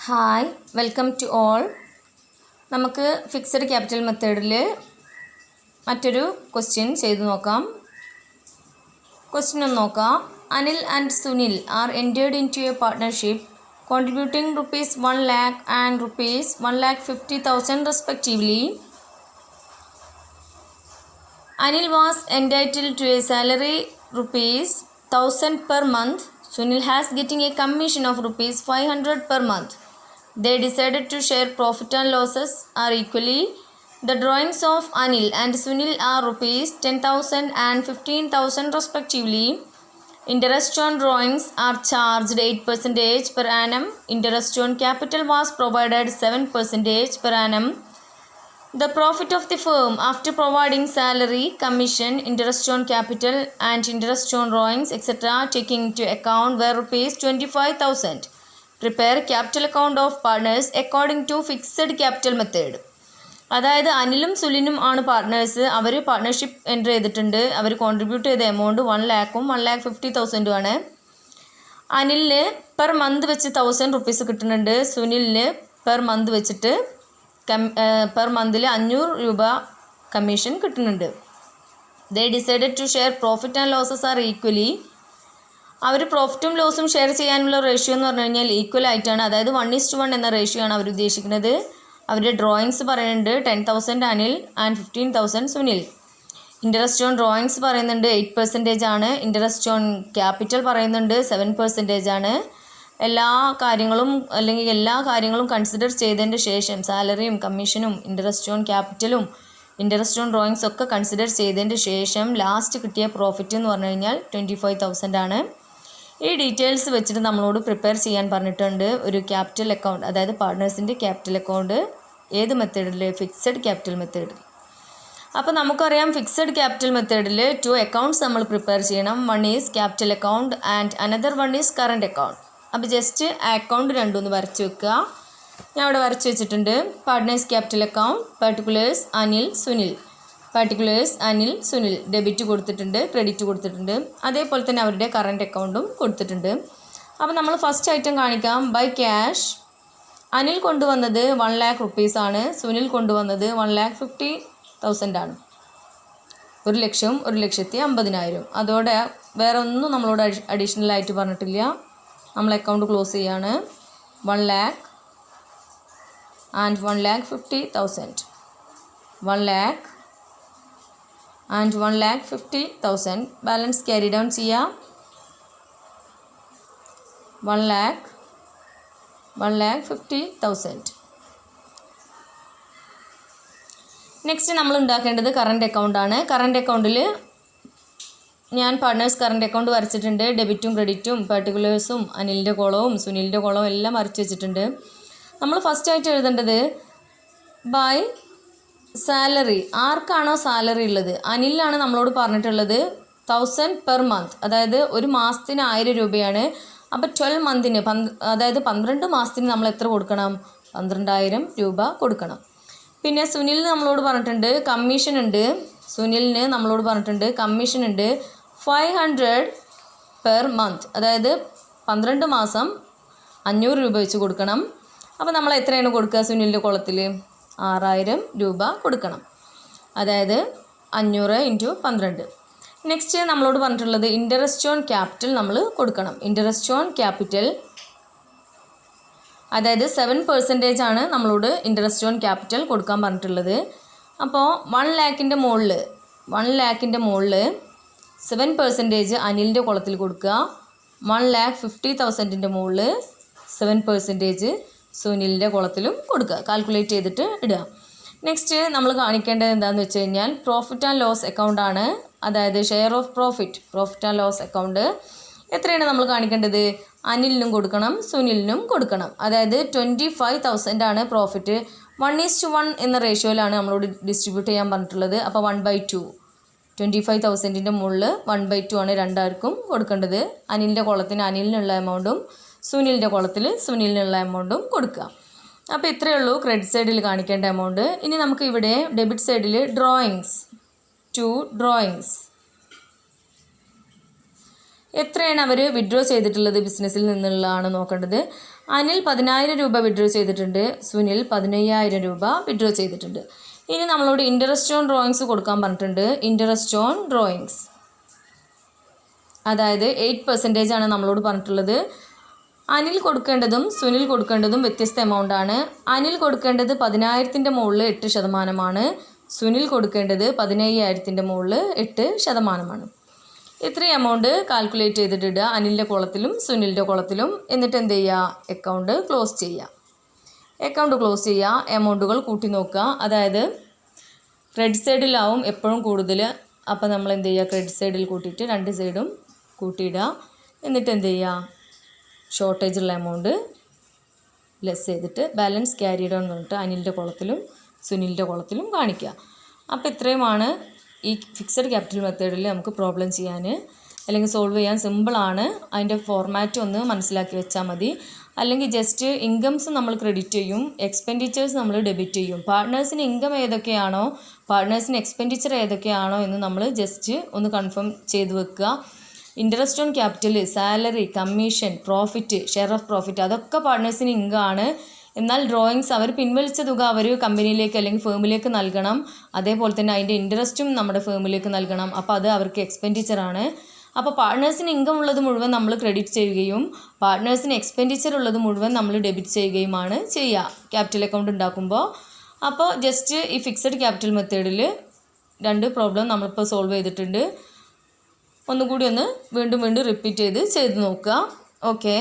Hi welcome to all. നമുക്ക് fixed capital മെത്തേഡിൽ മറ്റൊരു ക്വസ്റ്റ്യൻ ചെയ്തു നോക്കാം. ക്വസ്റ്റ്യൻ ഒന്ന് നോക്കാം. Anil and Sunil are entered into a partnership contributing ₹1 lakh and ₹1,50,000 respectively. Anil was entitled to a salary ₹1,000 per month. Sunil has getting a commission of ₹500 per month. They decided to share profit and losses are equally. The drawings of Anil and Sunil are ₹10,000 and ₹15,000 respectively. Interest on drawings are charged 8% per annum. Interest on capital was provided 7% per annum. The profit of the firm after providing salary, commission, interest on capital and interest on drawings etc. taking into account were ₹25,000. Prepare capital account of partners according to fixed capital method. അതായത് അനിലും സുനിലും ആണ് partners. അവർ partnership enter ചെയ്തിട്ടുണ്ട്. അവർ contribute ചെയ്ത amount 1 lakhും 1,50,000 ആണ്. അനിലിന് per month വെച്ച് ₹1,000 കിട്ടുന്നുണ്ട്. സുനിലിന് per month വെച്ചിട്ട് per മന്തിൽ ₹500 കമ്മീഷൻ കിട്ടുന്നുണ്ട്. They decided to share profit and losses are equally. അവർ പ്രോഫിറ്റും ലോസും ഷെയർ ചെയ്യാനുള്ള റേഷ്യോ എന്ന് പറഞ്ഞു കഴിഞ്ഞാൽ ഈക്വൽ ആയിട്ടാണ്. അതായത് 1:1 എന്ന റേഷ്യോ ആണ് അവർ ഉദ്ദേശിക്കുന്നത്. അവരുടെ ഡ്രോയിങ്സ് പറയുന്നുണ്ട് 10,000 Anil and 15,000 Sunil. Interest on drawings പറയുന്നുണ്ട് 8% ആണ്. ഇൻട്രസ്റ്റ് ഓൺ ക്യാപിറ്റൽ പറയുന്നുണ്ട് 7% ആണ്. എല്ലാ കാര്യങ്ങളും കൺസിഡർ ചെയ്തതിൻ്റെ ശേഷം സാലറിയും കമ്മീഷനും ഇൻട്രസ്റ്റ് ഓൺ ക്യാപിറ്റലും ഇൻട്രസ്റ്റ് ഓൺ ഡ്രോയിങ്സ് ഒക്കെ കൺസിഡർ ചെയ്തതിൻ്റെ ശേഷം ലാസ്റ്റ് കിട്ടിയ പ്രോഫിറ്റ് എന്ന് പറഞ്ഞു കഴിഞ്ഞാൽ 25,000 ആണ്. ഈ ഡീറ്റെയിൽസ് വെച്ചിട്ട് നമ്മളോട് പ്രിപ്പയർ ചെയ്യാൻ പറഞ്ഞിട്ടുണ്ട് ഒരു ക്യാപിറ്റൽ അക്കൗണ്ട്, അതായത് പാർട്ട്നേഴ്സിൻ്റെ ക്യാപിറ്റൽ അക്കൗണ്ട്. ഏത് മെത്തേഡിൽ? ഫിക്സഡ് ക്യാപിറ്റൽ മെത്തേഡിൽ. അപ്പോൾ നമുക്കറിയാം ഫിക്സഡ് ക്യാപിറ്റൽ മെത്തേഡിൽ 2 അക്കൗണ്ട്സ് നമ്മൾ പ്രിപ്പയർ ചെയ്യണം. One is capital account and another one is current account. അപ്പോൾ ജസ്റ്റ് അക്കൗണ്ട് രണ്ടൊന്ന് വരച്ച് വെക്കുക. ഞാൻ അവിടെ വരച്ച് വെച്ചിട്ടുണ്ട്. Partners capital account, particulars Anil Sunil. Particulars Anil Sunil debit കൊടുത്തിട്ടുണ്ട്, ക്രെഡിറ്റ് കൊടുത്തിട്ടുണ്ട്. അതേപോലെ തന്നെ അവരുടെ കറണ്ട് അക്കൗണ്ടും കൊടുത്തിട്ടുണ്ട്. അപ്പോൾ നമ്മൾ ഫസ്റ്റ് ഐറ്റം കാണിക്കാം. ബൈ ക്യാഷ് അനിൽ കൊണ്ടുവന്നത് ₹1 lakh ആണ്. സുനിൽ കൊണ്ടുവന്നത് ₹1,50,000 ആണ്. 1,00,000 1,50,000. അതോടെ വേറെ ഒന്നും നമ്മളോട് അഡീഷണൽ ആയിട്ട് പറഞ്ഞിട്ടില്ല. നമ്മൾ അക്കൗണ്ട് ക്ലോസ് ചെയ്യാണ്. 1 lakh and 1,50,000. 1 lakh and 1,50,000. Balance carry down ചെയ്യാം. 1 lakh 1,50,000. നെക്സ്റ്റ് നമ്മൾ ഉണ്ടാക്കേണ്ടത് കറണ്ട് അക്കൗണ്ടാണ്. കറണ്ട് അക്കൗണ്ടിൽ ഞാൻ പാർട്ട്നേഴ്സ് കറണ്ട് അക്കൗണ്ട് വരച്ചിട്ടുണ്ട്. ഡെബിറ്റും ക്രെഡിറ്റും പർട്ടിക്കുലേഴ്സും അനിലിൻ്റെ കോളവും സുനിലിൻ്റെ കോളവും എല്ലാം വരച്ച് വെച്ചിട്ടുണ്ട്. നമ്മൾ ഫസ്റ്റായിട്ട് എഴുതേണ്ടത് ബൈ സാലറി. ആർക്കാണോ സാലറി ഉള്ളത്, അനിലാണ് നമ്മളോട് പറഞ്ഞിട്ടുള്ളത് 1,000 പെർ മന്ത്, അതായത് ഒരു മാസത്തിന് ₹1,000. അപ്പോൾ 12 മന്തിന് അതായത് 12 മാസത്തിന് നമ്മൾ എത്ര കൊടുക്കണം? ₹12,000 കൊടുക്കണം. പിന്നെ സുനിലിന് നമ്മളോട് പറഞ്ഞിട്ടുണ്ട് കമ്മീഷൻ ഉണ്ട്. സുനിലിന് നമ്മളോട് പറഞ്ഞിട്ടുണ്ട് കമ്മീഷൻ ഉണ്ട് 500 പെർ മന്ത്, അതായത് 12 മാസം ₹500 വെച്ച് കൊടുക്കണം. അപ്പോൾ നമ്മൾ എത്രയാണ് കൊടുക്കുക? സുനിലിൻ്റെ കുളത്തിൽ ₹6,000 കൊടുക്കണം. അതായത് 500 × 12. നെക്സ്റ്റ് നമ്മളോട് പറഞ്ഞിട്ടുള്ളത് ഇൻട്രസ്റ്റ് ഓൺ ക്യാപിറ്റൽ നമ്മൾ കൊടുക്കണം. ഇൻട്രസ്റ്റ് ഓൺ ക്യാപിറ്റൽ അതായത് 7% ആണ് നമ്മളോട് ഇൻട്രസ്റ്റ് ഓൺ ക്യാപിറ്റൽ കൊടുക്കാൻ പറഞ്ഞിട്ടുള്ളത്. അപ്പോൾ 1 lakhൻ്റെ മുകളിൽ 7% അനിലിൻ്റെ കുളത്തിൽ കൊടുക്കുക. 1,50,000ൻ്റെ മുകളിൽ 7% സുനിലിൻ്റെ കുളത്തിലും കൊടുക്കുക. കാൽക്കുലേറ്റ് ചെയ്തിട്ട് ഇടുക. നെക്സ്റ്റ് നമ്മൾ കാണിക്കേണ്ടത് എന്താണെന്ന് വെച്ച് കഴിഞ്ഞാൽ പ്രോഫിറ്റ് ആൻഡ് ലോസ് അക്കൗണ്ടാണ്. അതായത് share of profit and loss account എത്രയാണ് നമ്മൾ കാണിക്കേണ്ടത്? അനിലിനും കൊടുക്കണം, സുനിലിനും കൊടുക്കണം. അതായത് 25,000 ആണ് പ്രോഫിറ്റ്. 1:1 എന്ന റേഷ്യോയിലാണ് നമ്മളോട് ഡിസ്ട്രിബ്യൂട്ട് ചെയ്യാൻ പറഞ്ഞിട്ടുള്ളത്. അപ്പോൾ 1/2 25,000ൻ്റെ മുകളിൽ 1/2 ആണ് രണ്ടാർക്കും കൊടുക്കേണ്ടത്. അനിലിൻ്റെ കുളത്തിന് അനിലിനുള്ള എമൗണ്ടും സുനിലിൻ്റെ കുളത്തിൽ സുനിലിനുള്ള എമൗണ്ടും കൊടുക്കുക. അപ്പോൾ ഇത്രയേ ഉള്ളൂ ക്രെഡിറ്റ് സൈഡിൽ കാണിക്കേണ്ട എമൗണ്ട്. ഇനി നമുക്ക് ഇവിടെ ഡെബിറ്റ് സൈഡിൽ ഡ്രോയിങ്സ് എത്രയാണ് അവർ വിഡ്രോ ചെയ്തിട്ടുള്ളത് ബിസിനസ്സിൽ നിന്നുള്ളതാണ് നോക്കേണ്ടത്. അനിൽ 10,000 രൂപ വിഡ്രോ ചെയ്തിട്ടുണ്ട്, സുനിൽ 15,000 രൂപ വിഡ്രോ ചെയ്തിട്ടുണ്ട്. ഇനി നമ്മളോട് ഇൻട്രസ്റ്റ് ഓൺ ഡ്രോയിങ്സ് കൊടുക്കാൻ പറഞ്ഞിട്ടുണ്ട്. ഇൻട്രസ്റ്റ് ഓൺ ഡ്രോയിങ്സ് അതായത് 8% ആണ് നമ്മളോട് പറഞ്ഞിട്ടുള്ളത്. അനിൽ കൊടുക്കേണ്ടതും സുനിൽ കൊടുക്കേണ്ടതും വ്യത്യസ്ത എമൗണ്ടാണ്. അനിൽ കൊടുക്കേണ്ടത് 10,000-ൻ്റെ മുകളിൽ 8%, സുനിൽ കൊടുക്കേണ്ടത് 15,000-ൻ്റെ മുകളിൽ 8%. ഇത്രയും എമൗണ്ട് കാൽക്കുലേറ്റ് ചെയ്തിട്ടിടുക അനിലിൻ്റെ കോളത്തിലും സുനിലിൻ്റെ കോളത്തിലും. എന്നിട്ട് എന്ത് ചെയ്യുക, അക്കൗണ്ട് ക്ലോസ് ചെയ്യുക. എമൗണ്ടുകൾ കൂട്ടി നോക്കുക. അതായത് ക്രെഡിറ്റ് സൈഡിലാവും എപ്പോഴും കൂടുതൽ. അപ്പോൾ നമ്മൾ എന്ത് ചെയ്യുക, ക്രെഡിറ്റ് സൈഡിൽ കൂട്ടിയിട്ട് 2 സൈഡും കൂട്ടിയിടുക. എന്നിട്ട് എന്ത് ചെയ്യുക, ഷോർട്ടേജുള്ള എമൗണ്ട് ലെസ് ചെയ്തിട്ട് ബാലൻസ് ക്യാരിഡ് ഓൺ എന്ന് പറഞ്ഞിട്ട് അനിലിൻ്റെ കോളത്തിലും സുനിലിൻ്റെ കോളത്തിലും കാണിക്കുക. അപ്പോൾ ഇത്രയുമാണ് ഈ ഫിക്സഡ് ക്യാപിറ്റൽ മെത്തേഡിൽ നമുക്ക് പ്രോബ്ലം ചെയ്യാൻ അല്ലെങ്കിൽ സോൾവ് ചെയ്യാൻ സിമ്പിളാണ്. അതിൻ്റെ ഫോർമാറ്റ് ഒന്ന് മനസ്സിലാക്കി വെച്ചാൽ മതി. അല്ലെങ്കിൽ ജസ്റ്റ് ഇൻകംസ് നമ്മൾ ക്രെഡിറ്റ് ചെയ്യും, എക്സ്പെൻഡിച്ചേഴ്സ് നമ്മൾ ഡെബിറ്റ് ചെയ്യും. പാർട്ട്നേഴ്സിന് ഇൻകം ഏതൊക്കെയാണോ പാർട്ട്നേഴ്സിന് എക്സ്പെൻഡിച്ചർ ഏതൊക്കെയാണോ എന്ന് നമ്മൾ ജസ്റ്റ് ഒന്ന് കൺഫേം ചെയ്ത് വെക്കുക. Interest on capital, salary, commission, profit, share of profit അതൊക്കെ പാർട്ട്നേഴ്സിന് ഇൻകമാണ്. എന്നാൽ ഡ്രോയിങ്സ് അവർ പിൻവലിച്ച തുക അവർ കമ്പനിയിലേക്ക് അല്ലെങ്കിൽ ഫേമിലേക്ക് നൽകണം. അതേപോലെ തന്നെ അതിൻ്റെ ഇൻട്രസ്റ്റും നമ്മുടെ ഫേമിലേക്ക് നൽകണം. അപ്പോൾ അത് അവർക്ക് എക്സ്പെൻഡിച്ചറാണ്. അപ്പോൾ പാർട്ട്നേഴ്സിന് ഇൻകം ഉള്ളത് മുഴുവൻ നമ്മൾ ക്രെഡിറ്റ് ചെയ്യുകയും പാർട്ട്നേഴ്സിന് എക്സ്പെൻഡിച്ചർ ഉള്ളത് മുഴുവൻ നമ്മൾ ഡെബിറ്റ് ചെയ്യുകയുമാണ് ചെയ്യുക ക്യാപിറ്റൽ അക്കൗണ്ട് ഉണ്ടാക്കുമ്പോൾ. അപ്പോൾ ജസ്റ്റ് ഈ ഫിക്സഡ് ക്യാപിറ്റൽ മെത്തേഡിൽ 2 പ്രോബ്ലം നമ്മളിപ്പോൾ സോൾവ് ചെയ്തിട്ടുണ്ട്. ഒന്നുകൂടി വീണ്ടും റിപ്പീറ്റ് ചെയ്ത് നോക്കുക. ഓക്കെ.